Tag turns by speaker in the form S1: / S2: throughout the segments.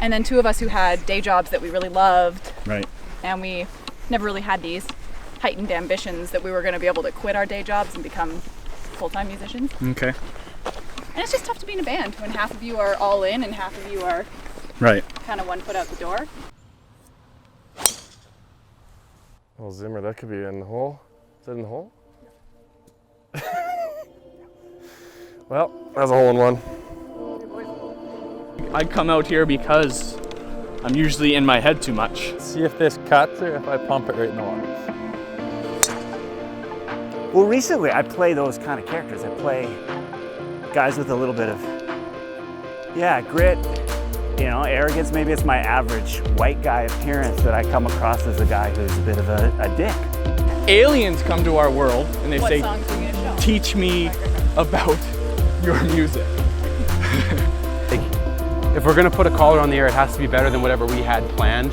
S1: And then two of us who had day jobs that we really loved.
S2: Right.
S1: And we never really had these heightened ambitions that we were going to be able to quit our day jobs and become full-time musicians.
S2: Okay.
S1: And it's just tough to be in a band when half of you are all in and half of you are
S2: right.
S1: kind of one foot out the door.
S3: Oh, Zimmer, that could be in the hole. Is that in the hole? Well, that's a hole in one.
S2: I come out here because I'm usually in my head too much.
S4: See if this cuts or if I pump it right in the water.
S5: Well, recently I play those kind of characters. I play guys with a little bit of, grit, arrogance. Maybe it's my average white guy appearance that I come across as a guy who's a bit of a dick.
S2: Aliens come to our world and they
S1: What
S2: say,
S1: songs are you gonna show?
S2: teach me about your music.
S6: If we're gonna put a caller on the air, it has to be better than whatever we had planned.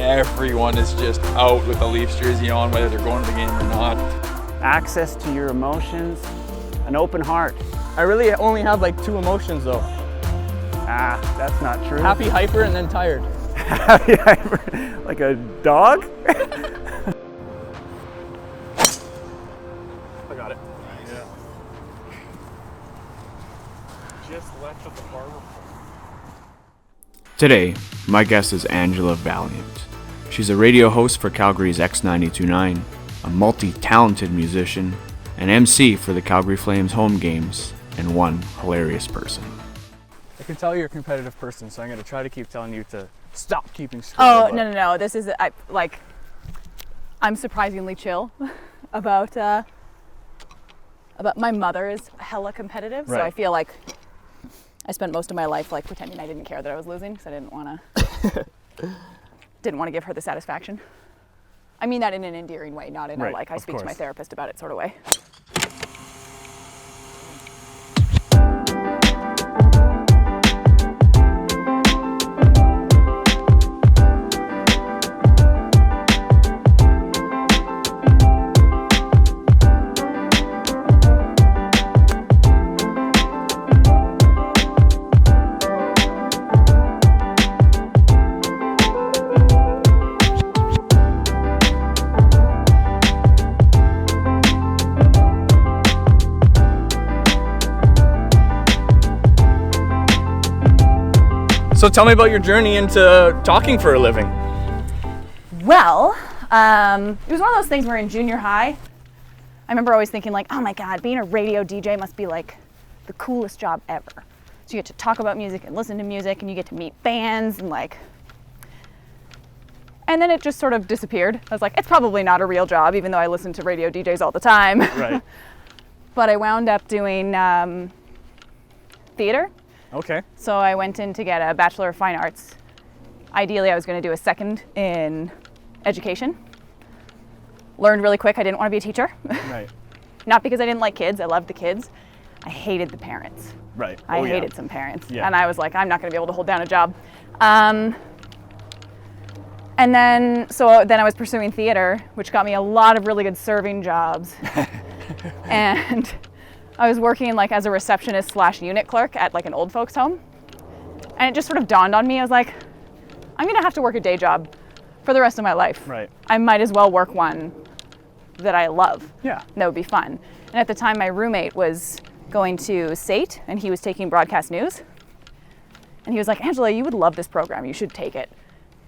S7: Everyone is just out with the Leafs jersey on, whether they're going to the game or not.
S5: Access to your emotions, an open heart.
S2: I really only have like two emotions though.
S5: That's not true.
S2: Happy, hyper, and then tired.
S5: Happy, hyper, like a dog?
S2: I got it.
S3: Yeah. Just left of the barber.
S8: Today, my guest is Angela Valiant. She's a radio host for Calgary's X92.9, a multi-talented musician, an MC for the Calgary Flames home games, and one hilarious person.
S2: I can tell you're a competitive person, so I'm going to try to keep telling you to stop keeping score.
S1: Oh, no. This is, I'm surprisingly chill about my mother is hella competitive, so
S2: Right.
S1: I feel like I spent most of my life like pretending I didn't care that I was losing because I didn't want to give her the satisfaction. I mean that in an endearing way, not in a
S2: Right,
S1: I
S2: of
S1: speak to my
S2: course.
S1: therapist about it sort of way.
S2: So tell me about your journey into talking for a living.
S1: Well, it was one of those things where in junior high, I remember always thinking like, oh my God, being a radio DJ must be like the coolest job ever. So you get to talk about music and listen to music and you get to meet bands and and then it just sort of disappeared. I was like, it's probably not a real job, even though I listen to radio DJs all the time.
S2: Right.
S1: But I wound up doing theater.
S2: Okay.
S1: So I went in to get a Bachelor of Fine Arts. Ideally, I was going to do a second in education. Learned really quick I didn't want to be a teacher.
S2: Right.
S1: Not because I didn't like kids, I loved the kids. I hated the parents.
S2: Right.
S1: I hated some parents.
S2: Yeah.
S1: And I was like, I'm not going to be able to hold down a job. And then I was pursuing theater, which got me a lot of really good serving jobs. And I was working as a receptionist / unit clerk at an old folks home. And it just sort of dawned on me. I was like, I'm going to have to work a day job for the rest of my life.
S2: Right.
S1: I might as well work one that I love.
S2: Yeah.
S1: That would be fun. And at the time, my roommate was going to SAIT, and he was taking broadcast news. And he was like, Angela, you would love this program. You should take it.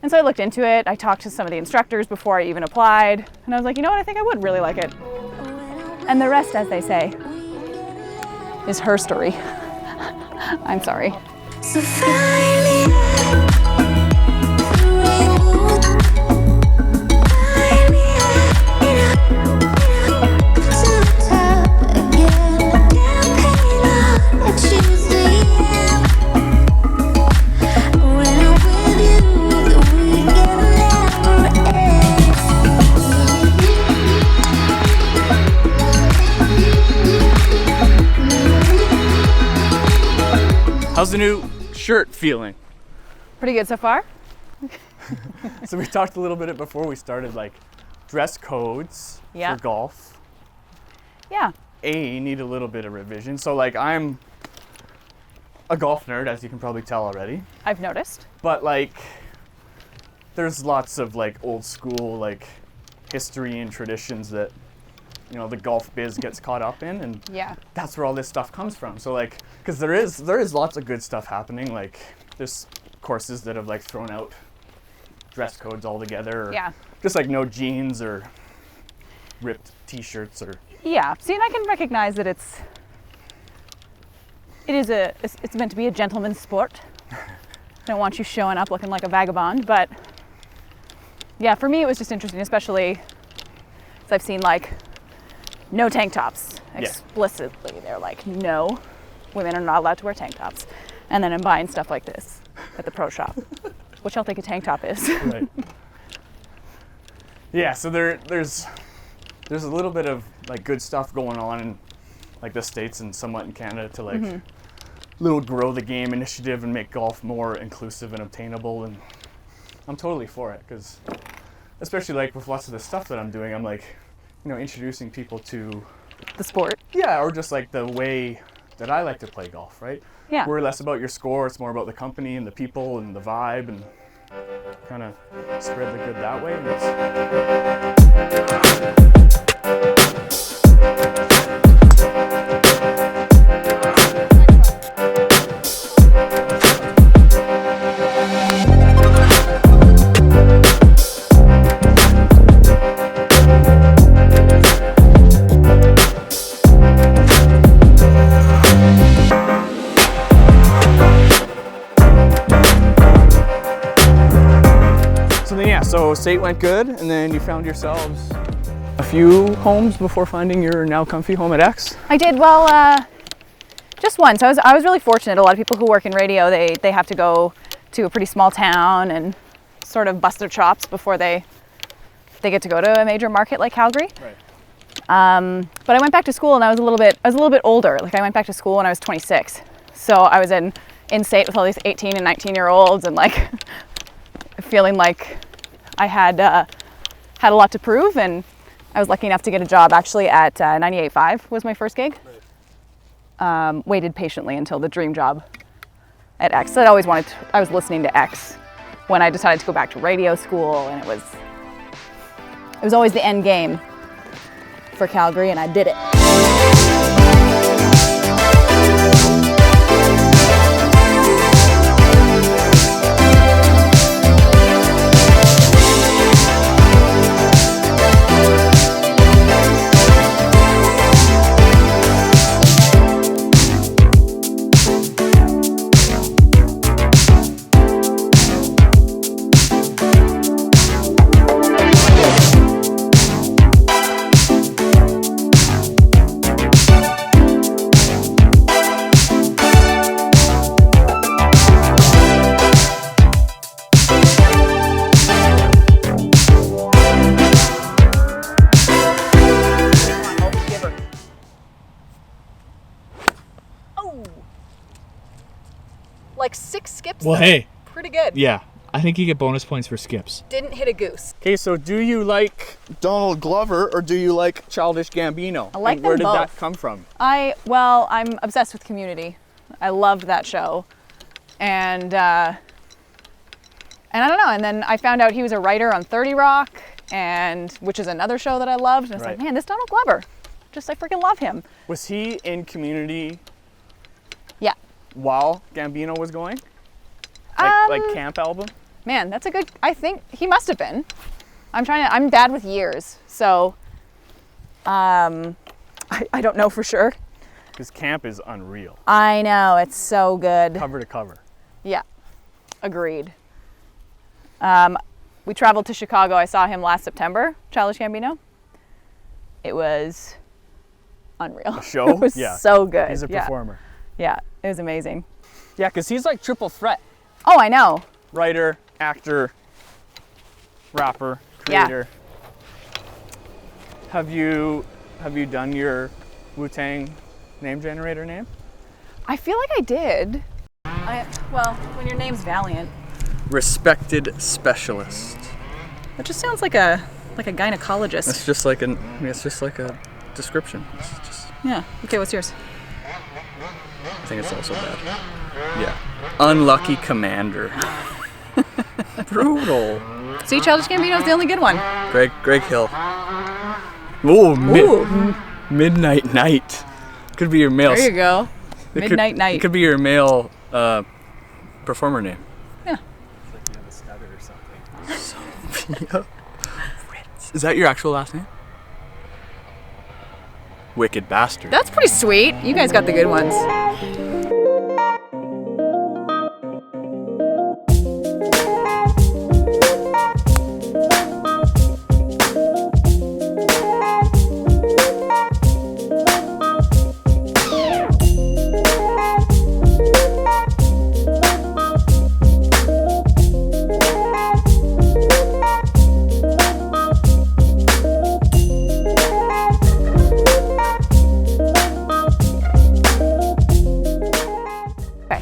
S1: And so I looked into it. I talked to some of the instructors before I even applied. And I was like, you know what? I think I would really like it. And the rest, as they say, is her story. I'm sorry.
S9: So finally,
S2: How's the new shirt feeling?
S1: Pretty good so far.
S2: So we talked a little bit before we started, dress codes
S1: Yeah.
S2: for golf.
S1: Yeah.
S2: Need a little bit of revision. So I'm a golf nerd, as you can probably tell already.
S1: I've noticed.
S2: But like, there's lots of like old school like history and traditions that, you know, the golf biz gets caught up in, and
S1: Yeah.
S2: that's where all this stuff comes from. So like, because there is lots of good stuff happening. Like, there's courses that have like thrown out dress codes altogether, or
S1: Yeah.
S2: just like no jeans or ripped t-shirts or
S1: Yeah. See, and I can recognize that it's meant to be a gentleman's sport. Don't want you showing up looking like a vagabond, but yeah, for me it was just interesting, especially as I've seen like no tank tops explicitly. They're like, no, women are not allowed to wear tank tops. And then I'm buying stuff like this at the pro shop, which I'll think a tank top is.
S2: right. Yeah, so there's a little bit of like good stuff going on in like the States and somewhat in Canada to like little grow the game initiative and make golf more inclusive and obtainable, and I'm totally for it, because especially like with lots of the stuff that I'm doing, I'm like, you know, introducing people to
S1: The sport.
S2: yeah, or just like the way that I like to play golf, right?
S1: Yeah.
S2: We're less about your score, it's more about the company and the people and the vibe, and kind of spread the good that way. And so state went good, and then you found yourselves a few homes before finding your now comfy home at X.
S1: I did, well, just once. I was really fortunate. A lot of people who work in radio, they have to go to a pretty small town and sort of bust their chops before they get to go to a major market like Calgary.
S2: Right.
S1: But I went back to school and I was a little bit older. Like I went back to school when I was 26. So I was in state with all these 18 and 19-year-olds and like feeling like I had a lot to prove, and I was lucky enough to get a job actually at 98.5 was my first gig. Right. Waited patiently until the dream job at X. I was listening to X when I decided to go back to radio school, and it was always the end game for Calgary, and I did it. Like 6 skips.
S10: Well, hey.
S1: Pretty good.
S10: Yeah, I think you get bonus points for skips.
S1: Didn't hit a goose.
S2: Okay, so do you like Donald Glover or do you like Childish Gambino?
S1: I like
S2: and where
S1: them
S2: did
S1: both.
S2: that come from?
S1: I'm obsessed with Community. I loved that show. And I don't know, and then I found out he was a writer on 30 Rock, which is another show that I loved. And I was like, man, this Donald Glover, I freaking love him.
S2: Was he in Community?
S1: Yeah.
S2: While Gambino was going? Like camp album?
S1: Man, that's a good, I think he must have been. I'm bad with years, so I don't know for sure.
S2: Because camp is unreal.
S1: I know, it's so good.
S2: Cover to cover.
S1: Yeah, agreed. We traveled to Chicago. I saw him last September, Childish Gambino. It was unreal.
S2: The show?
S1: It was
S2: yeah.
S1: So good.
S2: He's a performer.
S1: Yeah, it was amazing.
S2: Yeah, because he's like triple threat.
S1: Oh, I know.
S2: Writer, actor, rapper, creator. Yeah. Have you done your Wu-Tang name generator name?
S1: I feel like I did. Well, when your name's Valiant.
S2: Respected specialist.
S1: That just sounds like a gynecologist.
S2: It's just like a description. It's just,
S1: yeah. Okay, what's yours?
S2: I think it's also bad. Yeah. Unlucky Commander. Brutal.
S1: See, Childish Gambino's the only good one.
S2: Greg Hill. Ooh, Midnight Night. Could be your male.
S1: There you go. Midnight Night.
S2: It could be your male performer name.
S1: Yeah.
S3: It's like you have a stutter or something.
S2: Sophia Fritz. Is that your actual last name? Wicked bastard.
S1: That's pretty sweet. You guys got the good ones.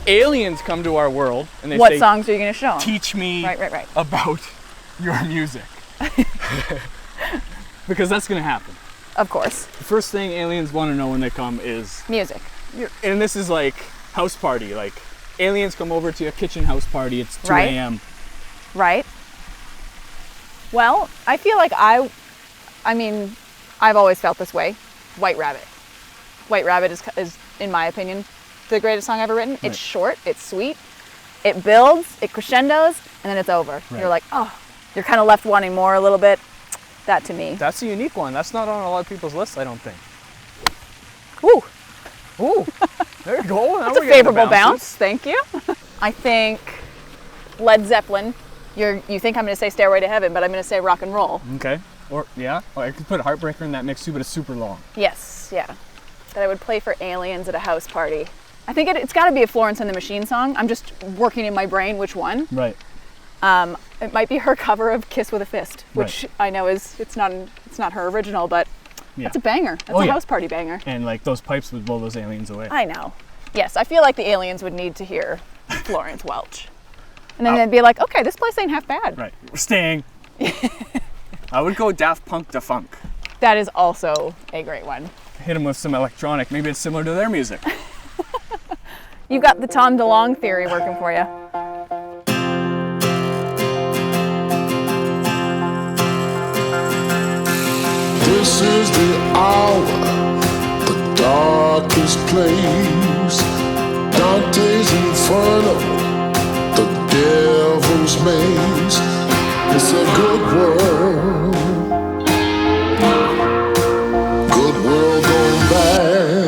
S2: Aliens come to our world and they
S1: What
S2: say,
S1: songs are you going to show them?
S2: teach me
S1: Right.
S2: about your music. Because that's going to happen.
S1: Of course.
S2: The first thing aliens want to know when they come is
S1: Music.
S2: and this is like house party, like aliens come over to a kitchen house party, it's 2 a.m.
S1: Right. Well, I feel like I've always felt this way. White Rabbit. White Rabbit is in my opinion, the greatest song ever written. It's short, it's sweet, it builds, it crescendos, and then it's over. You're like, oh, you're kind of left wanting more a little bit. That to me.
S2: That's a unique one. That's not on a lot of people's lists, I don't think.
S1: Ooh.
S2: Ooh. There you go.
S1: That's a favorable bounce. Thank you. I think Led Zeppelin. You think I'm going to say Stairway to Heaven, but I'm going to say Rock and Roll.
S2: Okay. Or I could put Heartbreaker in that mix too, but it's super long.
S1: Yes, yeah. That I would play for aliens at a house party. I think it's got to be a Florence and the Machine song. I'm just working in my brain which one.
S2: Right.
S1: It might be her cover of Kiss with a Fist, which I know it's not her original, but that's a banger. That's a house party banger.
S2: And like those pipes would blow those aliens away.
S1: I know. Yes, I feel like the aliens would need to hear Florence Welch. And then they'd be like, okay, this place ain't half bad.
S2: Right. We're staying. I would go Daft Punk to Funk.
S1: That is also a great one.
S2: Hit them with some electronic. Maybe it's similar to their music.
S1: You've got the Tom DeLonge theory working for you.
S11: This is the hour, the darkest place. Dante's Inferno, the devil's maze. It's a good world, good world going bad.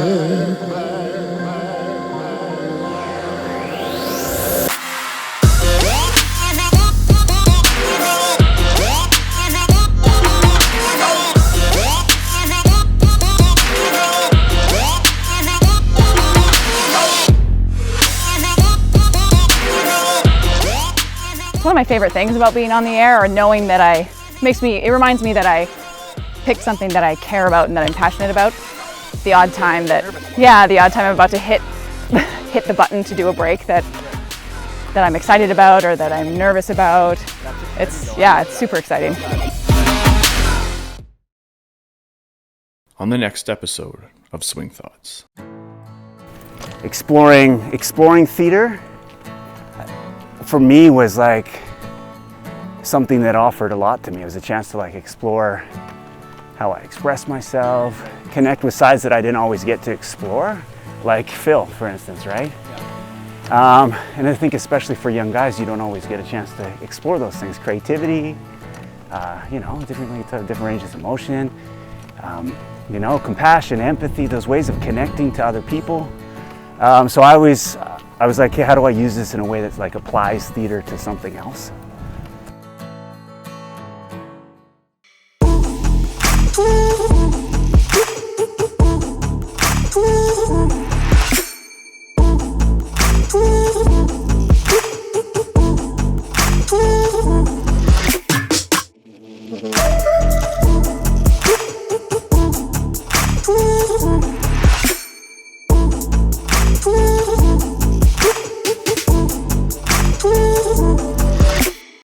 S1: One of my favorite things about being on the air, or knowing that it reminds me that I picked something that I care about and that I'm passionate about. The odd time I'm about to hit the button to do a break that I'm excited about or that I'm nervous about. It's super exciting.
S8: On the next episode of Swing Thoughts.
S5: Exploring theater for me was like something that offered a lot to me. It was a chance to like explore how I express myself, connect with sides that I didn't always get to explore, like Phil, for instance, right? And I think especially for young guys, you don't always get a chance to explore those things. Creativity, different ranges of emotion, compassion, empathy, those ways of connecting to other people. So I was like, hey, how do I use this in a way that like applies theater to something else?